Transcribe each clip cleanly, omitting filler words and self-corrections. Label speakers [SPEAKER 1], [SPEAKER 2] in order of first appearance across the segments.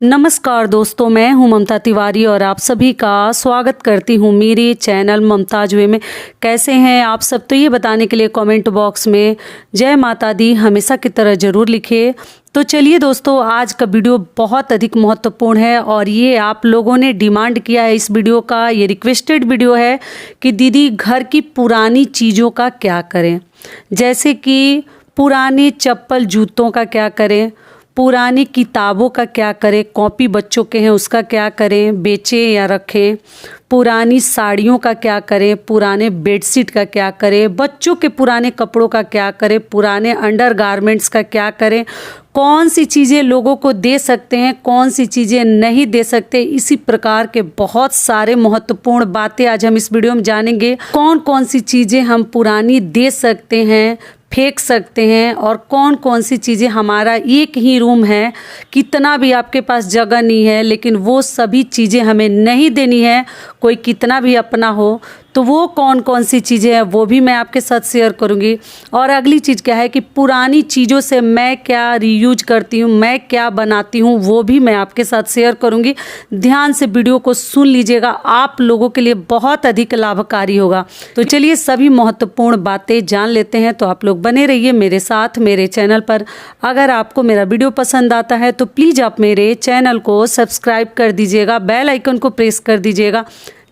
[SPEAKER 1] नमस्कार दोस्तों, मैं हूं ममता तिवारी और आप सभी का स्वागत करती हूं मेरे चैनल ममताज वे में। कैसे हैं आप सब? तो ये बताने के लिए कमेंट बॉक्स में जय माता दी हमेशा की तरह ज़रूर लिखिए। तो चलिए दोस्तों, आज का वीडियो बहुत अधिक महत्वपूर्ण है और ये आप लोगों ने डिमांड किया है इस वीडियो का। ये रिक्वेस्टेड वीडियो है कि दीदी घर की पुरानी चीज़ों का क्या करें, जैसे कि पुराने चप्पल जूतों का क्या करें, पुरानी किताबों का क्या करें, कॉपी बच्चों के हैं उसका क्या करें, बेचें या रखें, पुरानी साड़ियों का क्या करें, पुराने बेडशीट का क्या करें, बच्चों के पुराने कपड़ों का क्या करें, पुराने अंडरगारमेंट्स का क्या करें, कौन सी चीज़ें लोगों को दे सकते हैं, कौन सी चीज़ें नहीं दे सकते। इसी प्रकार के बहुत सारे महत्वपूर्ण बातें आज हम इस वीडियो में जानेंगे। कौन कौन सी चीज़ें हम पुरानी दे सकते हैं, फेंक सकते हैं, और कौन कौन सी चीज़ें हमारा एक ही रूम है, कितना भी आपके पास जगह नहीं है लेकिन वो सभी चीज़ें हमें नहीं देनी है, कोई कितना भी अपना हो, तो वो कौन कौन सी चीज़ें हैं वो भी मैं आपके साथ शेयर करूंगी। और अगली चीज़ क्या है कि पुरानी चीज़ों से मैं क्या रीयूज करती हूँ, मैं क्या बनाती हूँ, वो भी मैं आपके साथ शेयर करूंगी। ध्यान से वीडियो को सुन लीजिएगा, आप लोगों के लिए बहुत अधिक लाभकारी होगा। तो चलिए सभी महत्वपूर्ण बातें जान लेते हैं। तो आप लोग बने रहिए मेरे साथ मेरे चैनल पर। अगर आपको मेरा वीडियो पसंद आता है तो प्लीज़ आप मेरे चैनल को सब्सक्राइब कर दीजिएगा, बेल आइकन को प्रेस कर दीजिएगा,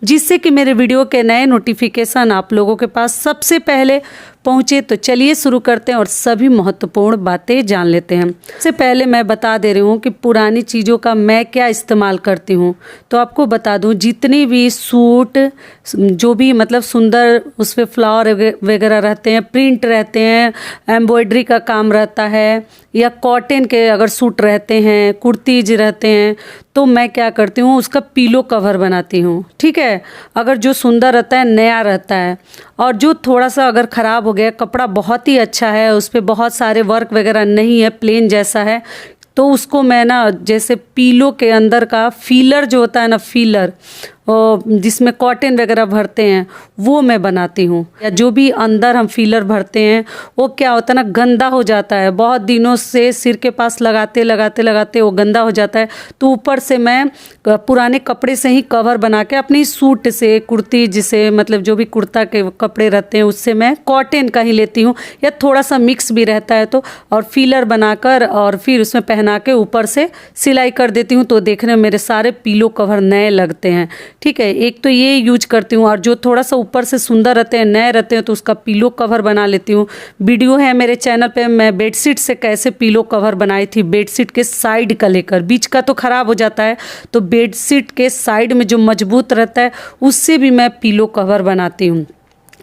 [SPEAKER 1] जिससे कि मेरे वीडियो के नए नोटिफिकेशन आप लोगों के पास सबसे पहले पहुँचे। तो चलिए शुरू करते हैं और सभी महत्वपूर्ण बातें जान लेते हैं। सबसे पहले मैं बता दे रही हूँ कि पुरानी चीज़ों का मैं क्या इस्तेमाल करती हूँ। तो आपको बता दूँ, जितनी भी सूट जो भी मतलब सुंदर उस पर फ्लावर वगैरह रहते हैं, प्रिंट रहते हैं, एम्ब्रॉयडरी का काम रहता है, या कॉटन के अगर सूट रहते हैं, कुर्तीज रहते हैं, तो मैं क्या करती हूँ उसका पीलो कवर बनाती हूँ। ठीक है, अगर जो सुंदर रहता है, नया रहता है, और जो थोड़ा सा अगर ख़राब हो गया, कपड़ा बहुत ही अच्छा है, उस पर बहुत सारे वर्क वगैरह नहीं है, प्लेन जैसा है, तो उसको मैं ना जैसे पीलो के अंदर का फीलर जो होता है ना, फीलर जिसमें कॉटन वगैरह भरते हैं, वो मैं बनाती हूँ। या जो भी अंदर हम फीलर भरते हैं वो क्या होता है ना, गंदा हो जाता है, बहुत दिनों से सिर के पास लगाते लगाते लगाते वो गंदा हो जाता है। तो ऊपर से मैं पुराने कपड़े से ही कवर बना के अपनी सूट से, कुर्ती जिसे मतलब जो भी कुर्ता के कपड़े रहते हैं उससे मैं कॉटन का ही लेती हूँ, या थोड़ा सा मिक्स भी रहता है तो, और फीलर बनाकर और फिर उसमें पहना के ऊपर से सिलाई कर देती हूँ। तो देखने में मेरे सारे पीलो कवर नए लगते हैं। ठीक है, एक तो ये यूज करती हूँ, और जो थोड़ा सा ऊपर से सुंदर रहते हैं, नए रहते हैं, तो उसका पीलो कवर बना लेती हूँ। वीडियो है मेरे चैनल पे, मैं बेडशीट से कैसे पीलो कवर बनाई थी, बेडशीट के साइड का लेकर, बीच का तो ख़राब हो जाता है, तो बेडशीट के साइड में जो मजबूत रहता है उससे भी मैं पीलो कवर बनाती हूँ।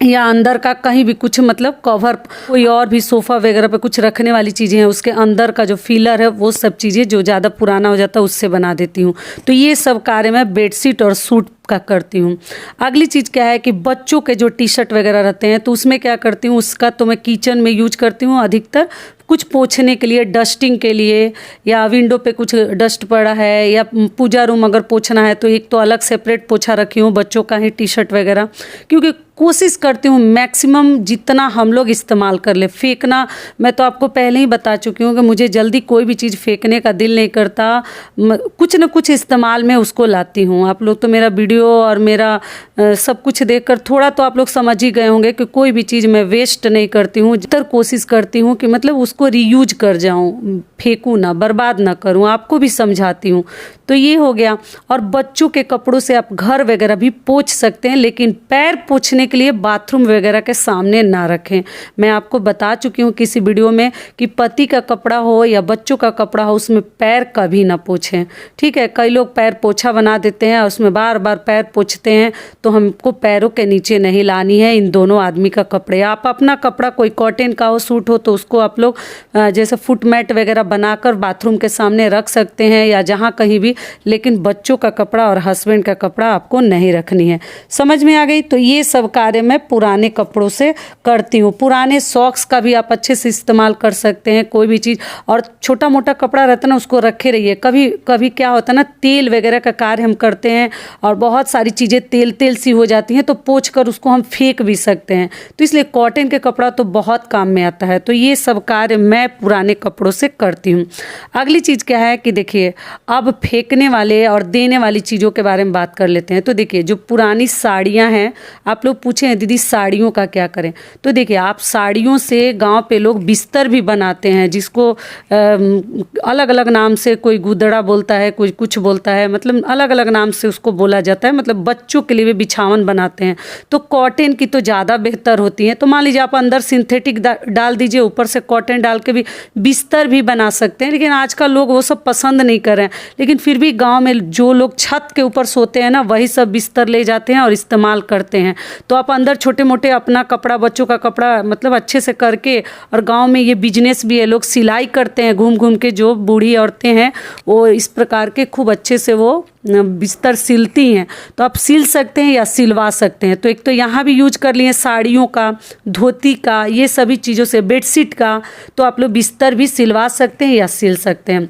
[SPEAKER 1] या अंदर का कहीं भी कुछ मतलब कवर, कोई और भी सोफ़ा वगैरह पे कुछ रखने वाली चीज़ें हैं, उसके अंदर का जो फीलर है, वो सब चीज़ें जो ज़्यादा पुराना हो जाता है उससे बना देती हूँ। तो ये सब कार्य मैं बेडशीट और सूट का करती हूँ। अगली चीज़ क्या है कि बच्चों के जो टी शर्ट वगैरह रहते हैं, तो उसमें क्या करती हूँ, उसका तो मैं किचन में यूज करती हूँ अधिकतर, कुछ पोंछने के लिए, डस्टिंग के लिए, या विंडो पे कुछ डस्ट पड़ा है, या पूजा रूम अगर पोंछना है तो एक तो अलग सेपरेट पोछा रखी हूँ बच्चों का ही टी शर्ट वगैरह, क्योंकि कोशिश करती हूँ मैक्सिमम जितना हम लोग इस्तेमाल कर ले। फेंकना, मैं तो आपको पहले ही बता चुकी हूँ कि मुझे जल्दी कोई भी चीज़ फेंकने का दिल नहीं करता, कुछ न कुछ इस्तेमाल में उसको लाती हूँ। आप लोग तो मेरा वीडियो और मेरा सब कुछ देखकर थोड़ा तो आप लोग समझ ही गए होंगे कि कोई भी चीज़ मैं वेस्ट नहीं करती हूँ। जितना कोशिश करती हूँ कि मतलब उसको रीयूज कर जाऊँ, फेंकूँ ना, बर्बाद ना करूँ, आपको भी समझाती हूँ। तो ये हो गया। और बच्चों के कपड़ों से आप घर वगैरह भी पोंछ सकते हैं, लेकिन पैर पोंछने के लिए बाथरूम वगैरह के सामने ना रखें। मैं आपको बता चुकी हूँ किसी वीडियो में कि पति का कपड़ा हो या बच्चों का कपड़ा हो, उसमें पैर कभी ना पोंछें। ठीक है, कई लोग पैर पोछा बना देते हैं और उसमें बार बार पैर पोंछते हैं, तो हमको पैरों के नीचे नहीं लानी है इन दोनों आदमी का कपड़े। आप अपना कपड़ा कोई कॉटन का हो, सूट हो, तो उसको आप लोग जैसे फुट मैट वगैरह बनाकर बाथरूम के सामने रख सकते हैं, या जहाँ कहीं भी, लेकिन बच्चों का कपड़ा और हस्बैंड का कपड़ा आपको नहीं रखनी है। समझ में आ गई? तो ये सब कार्य मैं पुराने कपड़ों से करती हूँ। पुराने सॉक्स का भी आप अच्छे से इस्तेमाल कर सकते हैं, कोई भी चीज़। और छोटा मोटा कपड़ा रहता है ना, उसको रखे रहिए। कभी कभी क्या होता है ना, तेल वगैरह का कार्य हम करते हैं और बहुत सारी चीज़ें तेल तेल सी हो जाती हैं, तो पोंछ कर उसको हम फेंक भी सकते हैं। तो इसलिए कॉटन के कपड़ा तो बहुत काम में आता है। तो ये सब कार्य मैं पुराने कपड़ों से करती हूँ। अगली चीज़ क्या है कि देखिए, अब फेंकने वाले और देने वाली चीज़ों के बारे में बात कर लेते हैं। तो देखिए, जो पुरानी साड़ियाँ हैं, आप लोग पूछे हैं दीदी साड़ियों का क्या करें। तो देखिए, आप साड़ियों से गांव पे लोग बिस्तर भी बनाते हैं, जिसको अलग अलग नाम से, कोई गुदड़ा बोलता है, कोई कुछ बोलता है, मतलब अलग अलग नाम से उसको बोला जाता है। मतलब बच्चों के लिए भी बिछावन बनाते हैं। तो कॉटन की तो ज़्यादा बेहतर होती है। तो मान लीजिए आप अंदर सिंथेटिक डाल दीजिए, ऊपर से कॉटन डाल के भी बिस्तर भी बना सकते हैं। लेकिन आजकल लोग वो सब पसंद नहीं कर रहे हैं। लेकिन फिर भी गांव में जो लोग छत के ऊपर सोते हैं ना, वही सब बिस्तर ले जाते हैं और इस्तेमाल करते हैं। तो आप अंदर छोटे मोटे अपना कपड़ा, बच्चों का कपड़ा मतलब अच्छे से करके, और गांव में ये बिजनेस भी है, लोग सिलाई करते हैं घूम घूम के। जो बूढ़ी औरतें हैं वो इस प्रकार के खूब अच्छे से वो बिस्तर सिलती हैं। तो आप सिल सकते हैं या सिलवा सकते हैं। तो एक तो यहाँ भी यूज कर लिए साड़ियों का, धोती का, ये सभी चीज़ों से, बेडशीट का। तो आप लोग बिस्तर भी सिलवा सकते हैं या सिल सकते हैं।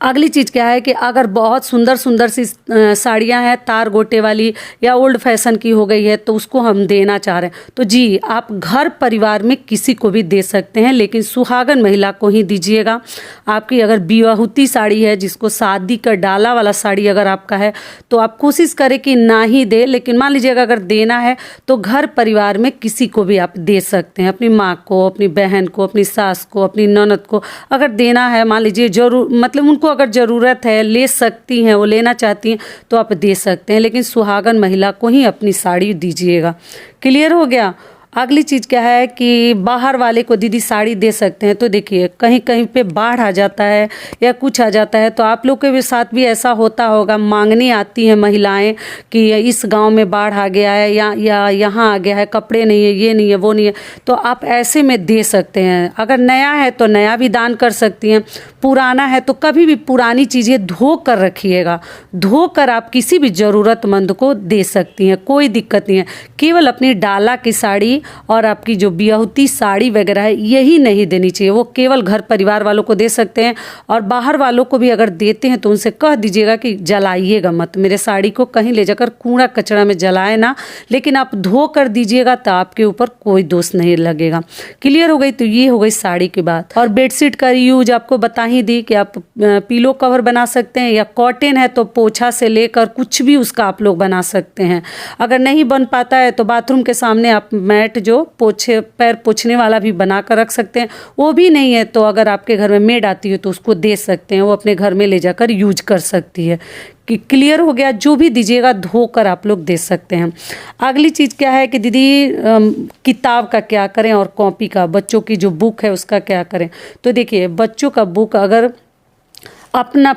[SPEAKER 1] अगली चीज़ क्या है कि अगर बहुत सुंदर सुंदर सी साड़ियाँ हैं, तार गोटे वाली या ओल्ड फैशन की हो गई है, तो उसको हम देना चाह रहे हैं, तो जी आप घर परिवार में किसी को भी दे सकते हैं, लेकिन सुहागन महिला को ही दीजिएगा। आपकी अगर बियाहुती साड़ी है, जिसको शादी का डाला वाला साड़ी अगर आपका है, तो आप कोशिश करें कि ना ही दे। लेकिन मान लीजिएगा अगर देना है तो घर परिवार में किसी को भी आप दे सकते हैं। अपनी माँ को, अपनी बहन को, अपनी सास को, अपनी ननद को अगर देना है, मान लीजिए जरूर, मतलब उनको अगर ज़रूरत है, ले सकती हैं, वो लेना चाहती हैं, तो आप दे सकते हैं। लेकिन सुहागन महिला को ही अपनी साड़ी दीजिएगा। क्लियर हो गया। अगली चीज़ क्या है कि बाहर वाले को दीदी साड़ी दे सकते हैं। तो देखिए, कहीं कहीं पे बाढ़ आ जाता है या कुछ आ जाता है, तो आप लोग के भी साथ भी ऐसा होता होगा, मांगने आती हैं महिलाएं कि इस गांव में बाढ़ आ गया है या यहाँ आ गया है, कपड़े नहीं है, ये नहीं है, वो नहीं है। तो आप ऐसे में दे सकते हैं। अगर नया है तो नया भी दान कर सकती हैं। पुराना है तो कभी भी पुरानी चीज़ें धो कर रखिएगा। धो कर आप किसी भी ज़रूरतमंद को दे सकती हैं, कोई दिक्कत नहीं है। केवल अपनी डाला की साड़ी और आपकी जो बियाहुती साड़ी वगैरह है, यही नहीं देनी चाहिए। वो केवल घर परिवार वालों को दे सकते हैं। और बाहर वालों को भी अगर देते हैं तो उनसे कह दीजिएगा कि जलाइएगा मत, मेरे साड़ी को कहीं ले जाकर कूड़ा कचरा में जलाए ना, लेकिन आप धो कर दीजिएगा, तो आपके ऊपर कोई दोष नहीं लगेगा। क्लियर हो गई। तो ये हो गई साड़ी की बात। और बेडशीट का यूज आपको बता ही दी कि आप पीलो कवर बना सकते हैं, या कॉटन है तो पोछा से लेकर कुछ भी उसका आप लोग बना सकते हैं। अगर नहीं बन पाता है तो बाथरूम के सामने आप मैट जो पोछे, पैर पोछने वाला भी बना कर रख सकते हैं। वो भी नहीं है तो अगर आपके घर में मेड आती है तो उसको दे सकते हैं, वो अपने घर में ले जाकर यूज कर सकती है। कि क्लियर हो गया। जो भी दीजिएगा धोकर आप लोग दे सकते हैं। अगली चीज़ क्या है कि दीदी किताब का क्या करें और कॉपी का, बच्चों की जो बुक है उसका क्या करें। तो देखिए, बच्चों का बुक अगर अपना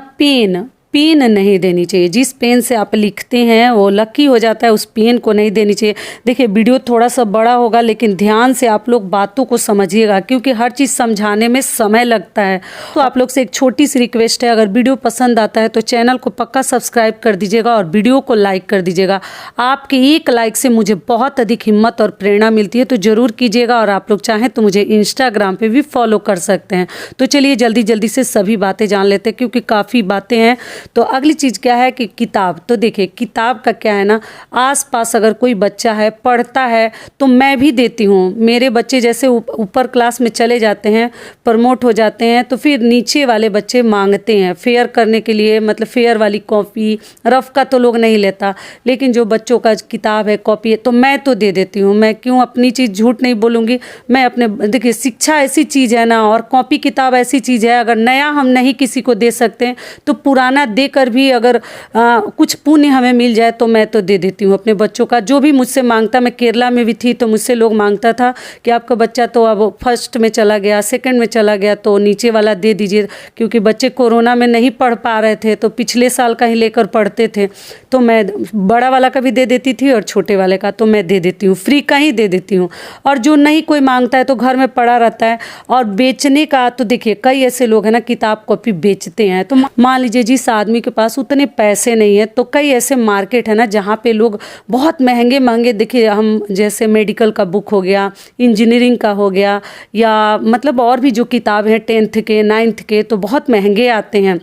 [SPEAKER 1] पेन नहीं देनी चाहिए। जिस पेन से आप लिखते हैं वो लकी हो जाता है, उस पेन को नहीं देनी चाहिए। देखिए, वीडियो थोड़ा सा बड़ा होगा, लेकिन ध्यान से आप लोग बातों को समझिएगा, क्योंकि हर चीज़ समझाने में समय लगता है। तो आप लोग से एक छोटी सी रिक्वेस्ट है, अगर वीडियो पसंद आता है तो चैनल को पक्का सब्सक्राइब कर दीजिएगा और वीडियो को लाइक कर दीजिएगा। आपके एक लाइक से मुझे बहुत अधिक हिम्मत और प्रेरणा मिलती है, तो ज़रूर कीजिएगा। और आप लोग चाहें तो मुझे इंस्टाग्राम पर भी फॉलो कर सकते हैं। तो चलिए जल्दी जल्दी से सभी बातें जान लेते हैं, क्योंकि काफ़ी बातें हैं। तो अगली चीज़ क्या है कि किताब। तो देखिए, किताब का क्या है ना, आसपास अगर कोई बच्चा है पढ़ता है तो मैं भी देती हूँ। मेरे बच्चे जैसे ऊपर क्लास में चले जाते हैं, प्रमोट हो जाते हैं, तो फिर नीचे वाले बच्चे मांगते हैं फेयर करने के लिए, मतलब फेयर वाली कॉपी। रफ का तो लोग नहीं लेता, लेकिन जो बच्चों का किताब है, कॉपी है, तो मैं तो दे देती हूँ। मैं क्यों अपनी चीज़ झूठ नहीं बोलूँगी। मैं अपने, देखिए शिक्षा ऐसी चीज़ है ना, और कॉपी किताब ऐसी चीज़ है, अगर नया हम नहीं किसी को दे सकते हैं तो पुराना देकर भी अगर कुछ पुण्य हमें मिल जाए तो मैं तो दे देती हूँ अपने बच्चों का। जो भी मुझसे मांगता, मैं केरला में भी थी तो मुझसे लोग मांगता था कि आपका बच्चा तो अब फर्स्ट में चला गया, सेकंड में चला गया, तो नीचे वाला दे दीजिए। क्योंकि बच्चे कोरोना में नहीं पढ़ पा रहे थे, तो पिछले साल का ही लेकर पढ़ते थे, तो मैं बड़ा वाला का भी दे देती थी और छोटे वाले का तो मैं दे देती हूँ, फ्री का ही दे देती हूँ। और जो नहीं कोई मांगता है तो घर में पड़ा रहता है। और बेचने का तो देखिए, कई ऐसे लोग हैं ना किताब कॉपी बेचते हैं। तो मान लीजिए जिस आदमी के पास उतने पैसे नहीं है, तो कई ऐसे मार्केट है ना जहाँ पे लोग बहुत महंगे महंगे, देखिए हम जैसे मेडिकल का बुक हो गया, इंजीनियरिंग का हो गया, या मतलब और भी जो किताब हैं 10th के 9th के, तो बहुत महंगे आते हैं।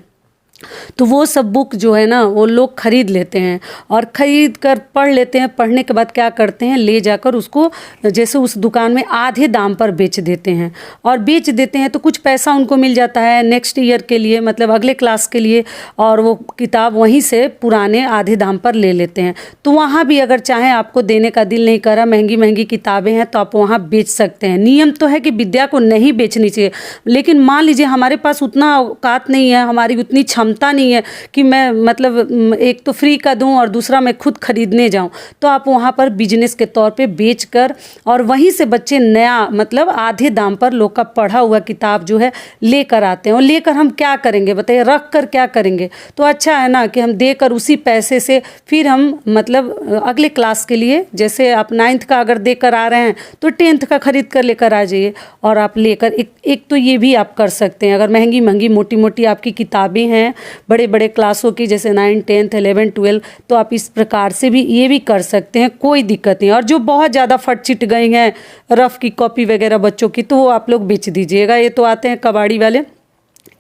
[SPEAKER 1] तो वो सब बुक जो है ना वो लोग खरीद लेते हैं और ख़रीद कर पढ़ लेते हैं। पढ़ने के बाद क्या करते हैं, ले जाकर उसको जैसे उस दुकान में आधे दाम पर बेच देते हैं, और बेच देते हैं तो कुछ पैसा उनको मिल जाता है नेक्स्ट ईयर के लिए, मतलब अगले क्लास के लिए, और वो किताब वहीं से पुराने आधे दाम पर ले लेते हैं। तो वहाँ भी अगर चाहें आपको देने का दिल नहीं करा, महंगी महंगी किताबें हैं, तो आप वहाँ बेच सकते हैं। नियम तो है कि विद्या को नहीं बेचनी चाहिए, लेकिन मान लीजिए हमारे पास उतना औकात नहीं है, हमारी उतनी क्षमता नहीं है कि मैं मतलब एक तो फ्री का दूं और दूसरा मैं खुद खरीदने जाऊं, तो आप वहां पर बिजनेस के तौर पे बेचकर और वहीं से बच्चे नया मतलब आधे दाम पर लोग का पढ़ा हुआ किताब जो है लेकर आते हैं। और लेकर हम क्या करेंगे बताइए, रख कर क्या करेंगे? तो अच्छा है ना कि हम देकर उसी पैसे से फिर हम मतलब अगले क्लास के लिए, जैसे आप 9th का अगर देकर आ रहे हैं तो 10th का खरीद कर लेकर आ जाइए, और आप लेकर एक तो ये भी आप कर सकते हैं। अगर महंगी महंगी मोटी मोटी आपकी किताबें हैं बड़े बड़े क्लासों की, जैसे 9, 10, 11, 12, तो आप इस प्रकार से भी ये भी कर सकते हैं, कोई दिक्कत नहीं। और जो बहुत ज़्यादा फट चिट गई हैं रफ़ की कॉपी वगैरह बच्चों की, तो वो आप लोग बेच दीजिएगा। ये तो आते हैं कबाड़ी वाले,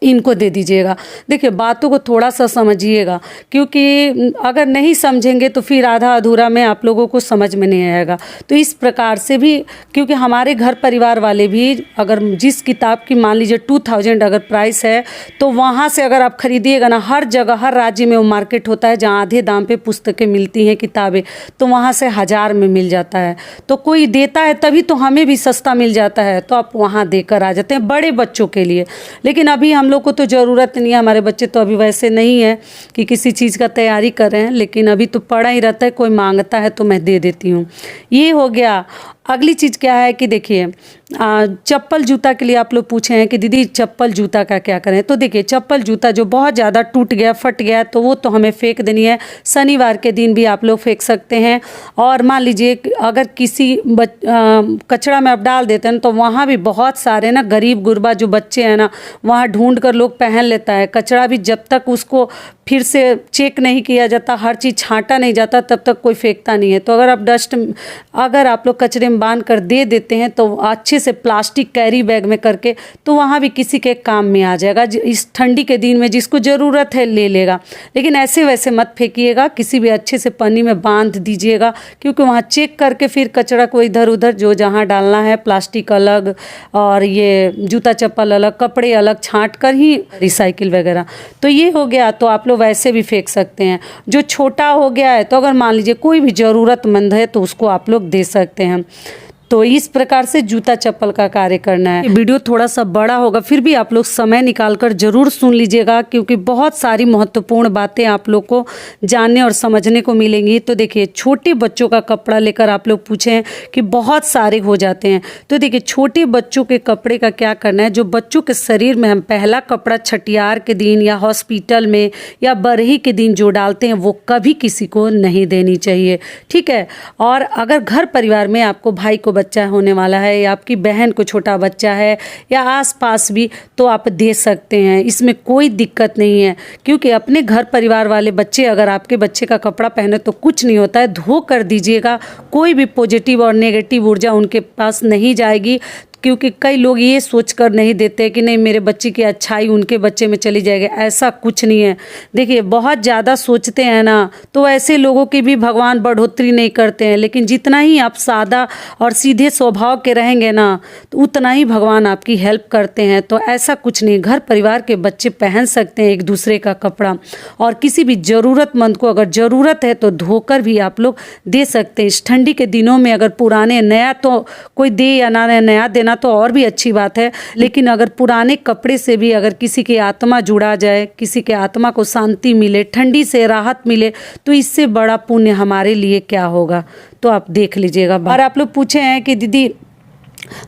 [SPEAKER 1] इनको दे दीजिएगा। देखिए बातों को थोड़ा सा समझिएगा, क्योंकि अगर नहीं समझेंगे तो फिर आधा अधूरा में आप लोगों को समझ में नहीं आएगा। तो इस प्रकार से भी, क्योंकि हमारे घर परिवार वाले भी अगर जिस किताब की मान लीजिए 2000 अगर प्राइस है, तो वहाँ से अगर आप खरीदिएगा ना, हर जगह हर राज्य में वो मार्केट होता है जहाँ आधे दाम पे पुस्तकें मिलती हैं, किताबें, तो वहाँ से 1000 में मिल जाता है। तो कोई देता है तभी तो हमें भी सस्ता मिल जाता है, तो आप वहाँ देकर आ जाते हैं बड़े बच्चों के लिए। लेकिन अभी हम लोग को तो ज़रूरत नहीं है, हमारे बच्चे तो अभी वैसे नहीं है कि किसी चीज़ का तैयारी कर रहे हैं, लेकिन अभी तो पड़ा ही रहता है, कोई मांगता है तो मैं दे देती हूँ। ये हो गया। अगली चीज़ क्या है कि देखिए चप्पल जूता के लिए आप लोग पूछे हैं कि दीदी चप्पल जूता का क्या करें। तो देखिए चप्पल जूता जो बहुत ज़्यादा टूट गया फट गया तो वो तो हमें फेंक देनी है, शनिवार के दिन भी आप लोग फेंक सकते हैं। और मान लीजिए अगर किसी कचरा में आप डाल देते हैं तो वहाँ भी बहुत सारे ना गरीब गुरबा जो बच्चे हैं ना, वहाँ ढूंढ कर लोग पहन लेता है। कचरा भी जब तक उसको फिर से चेक नहीं किया जाता, हर चीज़ छांटा नहीं जाता, तब तक कोई फेंकता नहीं है। तो अगर आप लोग कचरे में बांध कर दे देते हैं तो अच्छे से प्लास्टिक कैरी बैग में करके, तो वहाँ भी किसी के काम में आ जाएगा। इस ठंडी के दिन में जिसको ज़रूरत है ले लेगा, लेकिन ऐसे वैसे मत फेंकिएगा, किसी भी अच्छे से पन्नी में बांध दीजिएगा, क्योंकि वहाँ चेक करके फिर कचरा को इधर उधर जो जहाँ डालना है, प्लास्टिक अलग और ये जूता चप्पल अलग, कपड़े अलग छांट कर ही रिसाइकिल वगैरह। तो ये हो गया, तो आप लोग वैसे भी फेंक सकते हैं। जो छोटा हो गया है तो अगर मान लीजिए कोई भी ज़रूरतमंद है तो उसको आप लोग दे सकते हैं। तो इस प्रकार से जूता चप्पल का कार्य करना है। वीडियो थोड़ा सा बड़ा होगा, फिर भी आप लोग समय निकालकर जरूर सुन लीजिएगा, क्योंकि बहुत सारी महत्वपूर्ण बातें आप लोग को जानने और समझने को मिलेंगी। तो देखिए छोटे बच्चों का कपड़ा लेकर आप लोग पूछे हैं कि बहुत सारे हो जाते हैं। तो देखिए छोटे बच्चों के कपड़े का क्या करना है, जो बच्चों के शरीर में हम पहला कपड़ा छठियार के दिन या हॉस्पिटल में या बरही के दिन जो डालते हैं वो कभी किसी को नहीं देनी चाहिए, ठीक है। और अगर घर परिवार में आपको भाई को बच्चा होने वाला है या आपकी बहन को छोटा बच्चा है या आसपास भी, तो आप दे सकते हैं, इसमें कोई दिक्कत नहीं है। क्योंकि अपने घर परिवार वाले बच्चे अगर आपके बच्चे का कपड़ा पहने तो कुछ नहीं होता है, धो कर दीजिएगा, कोई भी पॉजिटिव और नेगेटिव ऊर्जा उनके पास नहीं जाएगी। क्योंकि कई लोग ये सोचकर नहीं देते कि नहीं मेरे बच्चे की अच्छाई उनके बच्चे में चली जाएगी, ऐसा कुछ नहीं है। देखिए बहुत ज़्यादा सोचते हैं ना, तो ऐसे लोगों की भी भगवान बढ़ोतरी नहीं करते हैं, लेकिन जितना ही आप सादा और सीधे स्वभाव के रहेंगे ना, तो उतना ही भगवान आपकी हेल्प करते हैं। तो ऐसा कुछ नहीं, घर परिवार के बच्चे पहन सकते हैं एक दूसरे का कपड़ा, और किसी भी ज़रूरतमंद को अगर ज़रूरत है तो धोकर भी आप लोग दे सकते हैं। इस ठंडी के दिनों में अगर पुराने नया तो कोई दे या ना नया देना तो और भी अच्छी बात है, लेकिन अगर पुराने कपड़े से भी अगर किसी की आत्मा जुड़ा जाए, किसी के आत्मा को शांति मिले, ठंडी से राहत मिले, तो इससे बड़ा पुण्य हमारे लिए क्या होगा। तो आप देख लीजिएगा। और आप लोग पूछे हैं कि दीदी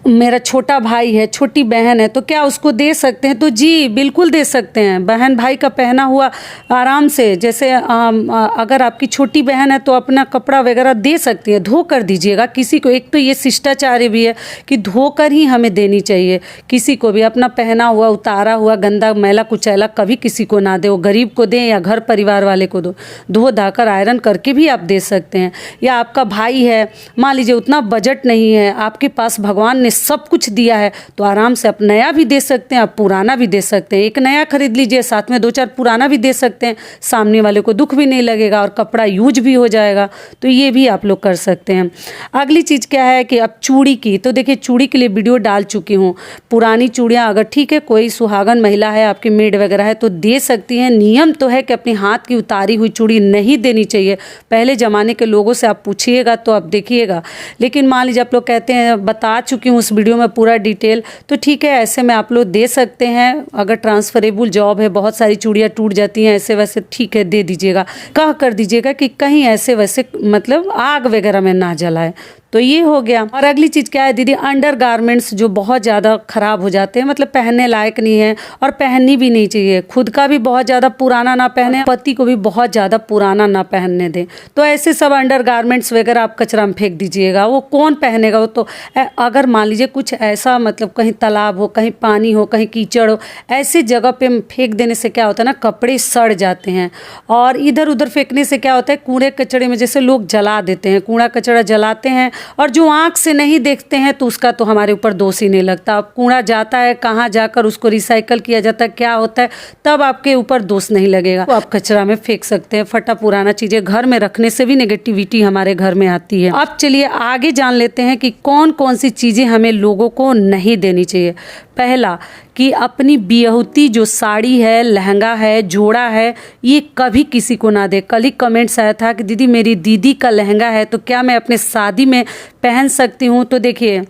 [SPEAKER 1] मेरा छोटा भाई है, छोटी बहन है, तो क्या उसको दे सकते हैं? तो जी बिल्कुल दे सकते हैं। बहन भाई का पहना हुआ आराम से, जैसे अगर आपकी छोटी बहन है तो अपना कपड़ा वगैरह दे सकती है, धो कर दीजिएगा किसी को। एक तो ये शिष्टाचार भी है कि धोकर ही हमें देनी चाहिए किसी को भी। अपना पहना हुआ उतारा हुआ गंदा मैला कुचैला कभी किसी को ना दे, वो गरीब को दें या घर परिवार वाले को दो, धो धाकर आयरन करके भी आप दे सकते हैं। या आपका भाई है, मान लीजिए उतना बजट नहीं है आपके पास, भगवान ने सब कुछ दिया है, तो आराम से आप नया भी दे सकते हैं, आप पुराना भी दे सकते हैं। एक नया खरीद लीजिए, साथ में 2-4 पुराना भी दे सकते हैं, सामने वाले को दुख भी नहीं लगेगा और कपड़ा यूज भी हो जाएगा। तो ये भी आप लोग कर सकते हैं। अगली चीज़ क्या है कि अब चूड़ी की, तो देखिए चूड़ी के लिए वीडियो डाल चुकी हूँ। पुरानी चूड़ियाँ अगर ठीक है, कोई सुहागन महिला है, आपकी मेड वगैरह है, तो दे सकती हैं। नियम तो है कि अपने हाथ की उतारी हुई चूड़ी नहीं देनी चाहिए। पहले ज़माने के लोगों से आप पूछिएगा तो आप देखिएगा। लेकिन मान लीजिए आप लोग कहते हैं, बता चुकी हूँ उस वीडियो में पूरा डिटेल, तो ठीक है, ऐसे में आप लोग दे सकते हैं। अगर ट्रांसफरेबल जॉब है, बहुत सारी चूड़ियाँ टूट जाती हैं, ऐसे वैसे ठीक है दे दीजिएगा। कह कर दीजिएगा कि कहीं ऐसे वैसे मतलब आग वगैरह में ना जलाए। तो ये हो गया। और अगली चीज़ क्या है दीदी, अंडर गारमेंट्स जो बहुत ज़्यादा ख़राब हो जाते हैं, मतलब पहनने लायक नहीं है और पहननी भी नहीं चाहिए। खुद का भी बहुत ज़्यादा पुराना ना पहने, पति को भी बहुत ज़्यादा पुराना ना पहनने दें। तो ऐसे सब अंडर गारमेंट्स वगैरह आप कचरा में फेंक दीजिएगा। वो कौन पहनेगा? वो तो अगर मान लीजिए कुछ ऐसा, मतलब कहीं तालाब हो, कहीं पानी हो, कहीं कीचड़ हो, ऐसी जगह पे फेंक देने से क्या होता है ना, कपड़े सड़ जाते हैं। और इधर उधर फेंकने से क्या होता है, कूड़े कचड़े में जैसे लोग जला देते हैं, कूड़ा कचड़ा जलाते हैं, और जो आँख से नहीं देखते हैं तो उसका तो हमारे ऊपर दोष ही नहीं लगता। अब कूड़ा जाता है, कहाँ जाकर उसको रिसाइकल किया जाता है, क्या होता है, तब आपके ऊपर दोष नहीं लगेगा। तो आप कचरा में फेंक सकते हैं। फटा पुराना चीज़ें घर में रखने से भी नेगेटिविटी हमारे घर में आती है। अब चलिए आगे जान लेते हैं कि कौन कौन सी चीज़ें हमें लोगों को नहीं देनी चाहिए। पहला कि अपनी बियहुती जो साड़ी है, लहंगा है, जोड़ा है, ये कभी किसी को ना दे। कल ही कमेंट्स आया था कि दीदी मेरी दीदी का लहंगा है तो क्या मैं अपने शादी में पहन सकती हूँ? तो देखिए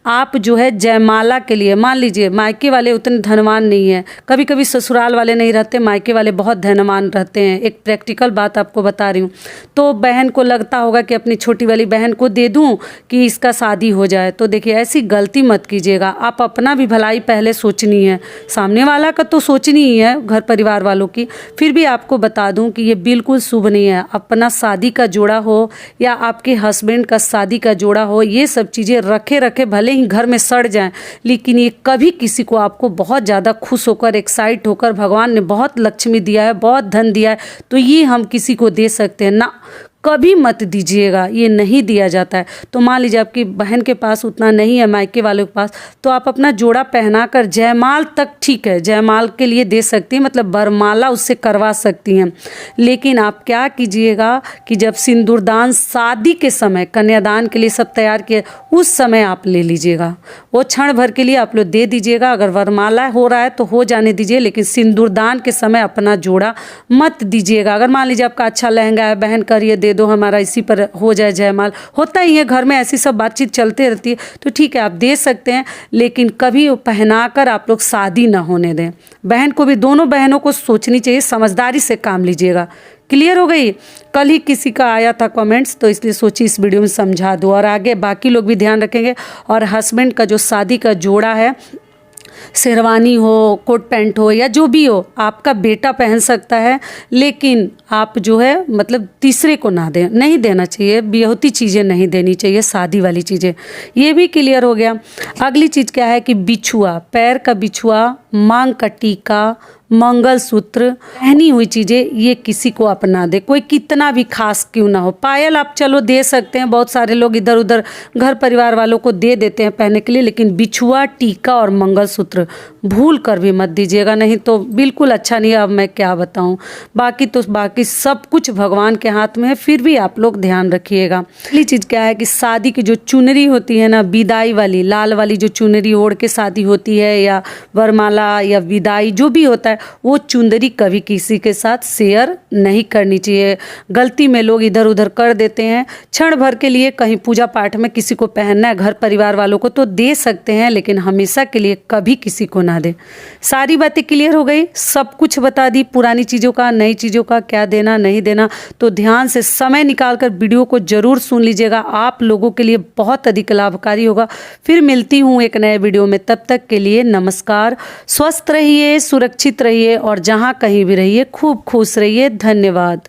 [SPEAKER 1] आप जो है जयमाला के लिए, मान लीजिए मायके वाले उतने धनवान नहीं है, कभी कभी ससुराल वाले नहीं रहते, मायके वाले बहुत धनवान रहते हैं। एक प्रैक्टिकल बात आपको बता रही हूँ। तो बहन को लगता होगा कि अपनी छोटी वाली बहन को दे दूँ कि इसका शादी हो जाए। तो देखिए ऐसी गलती मत कीजिएगा। आप अपना भी भलाई पहले सोचनी है, सामने वाला का तो सोचनी ही है, घर परिवार वालों की। फिर भी आपको बता दूं कि ये बिल्कुल शुभ नहीं है। अपना शादी का जोड़ा हो या आपके हस्बैंड का शादी का जोड़ा हो, ये सब चीज़ें रखे रखे भले ही घर में सड़ जाएं, लेकिन ये कभी किसी को आपको बहुत ज़्यादा खुश होकर, एक्साइट होकर, भगवान ने बहुत लक्ष्मी दिया है, बहुत धन दिया है, तो ये हम किसी को दे सकते हैं ना, कभी मत दीजिएगा। ये नहीं दिया जाता है। तो मान लीजिए आपकी बहन के पास उतना नहीं है, मायके वालों के पास, तो आप अपना जोड़ा पहना कर जयमाल तक ठीक है, जयमाल के लिए दे सकती हैं, मतलब वरमाला उससे करवा सकती हैं। लेकिन आप क्या कीजिएगा कि जब सिंदूरदान शादी के समय, कन्यादान के लिए सब तैयार किए, उस समय आप ले लीजिएगा। वो क्षण भर के लिए आप लोग दे दीजिएगा। अगर वरमाला हो रहा है तो हो जाने दीजिए, लेकिन सिंदूरदान के समय अपना जोड़ा मत दीजिएगा। अगर मान लीजिए आपका अच्छा लहंगा है, बहन करिए दे दो, हमारा इसी पर हो जाए जयमाल, होता ही है घर में, ऐसी सब बातचीत चलते रहती है, तो ठीक है आप दे सकते हैं, लेकिन कभी पहनाकर आप लोग शादी ना होने दें। बहन को भी, दोनों बहनों को सोचनी चाहिए, समझदारी से काम लीजिएगा। क्लियर हो गई? कल ही किसी का आया था कमेंट्स, तो इसलिए सोची इस वीडियो में समझा दूँ, और आगे बाकी लोग भी ध्यान रखेंगे। और हस्बैंड का जो शादी का जोड़ा है, शेरवानी हो, कोट पैंट हो, या जो भी हो, आपका बेटा पहन सकता है, लेकिन आप जो है मतलब तीसरे को ना दें, नहीं देना चाहिए। बियहुती चीज़ें नहीं देनी चाहिए, शादी वाली चीज़ें। ये भी क्लियर हो गया। अगली चीज़ क्या है कि बिछुआ, पैर का बिछुआ, मांग का टीका, मंगलसूत्र, पहनी हुई चीज़ें, ये किसी को अपना दे, कोई कितना भी खास क्यों ना हो। पायल आप चलो दे सकते हैं, बहुत सारे लोग इधर उधर घर परिवार वालों को दे देते हैं पहनने के लिए, लेकिन बिछुआ, टीका और मंगलसूत्र भूल कर भी मत दीजिएगा, नहीं तो बिल्कुल अच्छा नहीं है। अब मैं क्या बताऊं, बाकी सब कुछ भगवान के हाथ में है, फिर भी आप लोग ध्यान रखिएगा। अगली चीज़ क्या है कि शादी की जो चुनरी होती है ना, विदाई वाली लाल वाली जो चुनरी ओढ़ के शादी होती है, या वरमाला माला या विदाई जो भी होता है, वो चुंदरी कभी किसी के साथ शेयर नहीं करनी चाहिए। गलती में लोग इधर उधर कर देते हैं। क्षण भर के लिए कहीं पूजा पाठ में किसी को पहनना है, घर परिवार वालों को तो दे सकते हैं, लेकिन हमेशा के लिए कभी किसी को ना दें। सारी बातें क्लियर हो गई, सब कुछ बता दी, पुरानी चीज़ों का, नई चीज़ों का, क्या देना नहीं देना। तो ध्यान से समय निकाल कर वीडियो को ज़रूर सुन लीजिएगा, आप लोगों के लिए बहुत अधिक लाभकारी होगा। फिर मिलती हूँ एक नए वीडियो में, तब तक के लिए नमस्कार। स्वस्थ रहिए, सुरक्षित रहिए और जहाँ कहीं भी रहिए खूब खुश रहिए। धन्यवाद।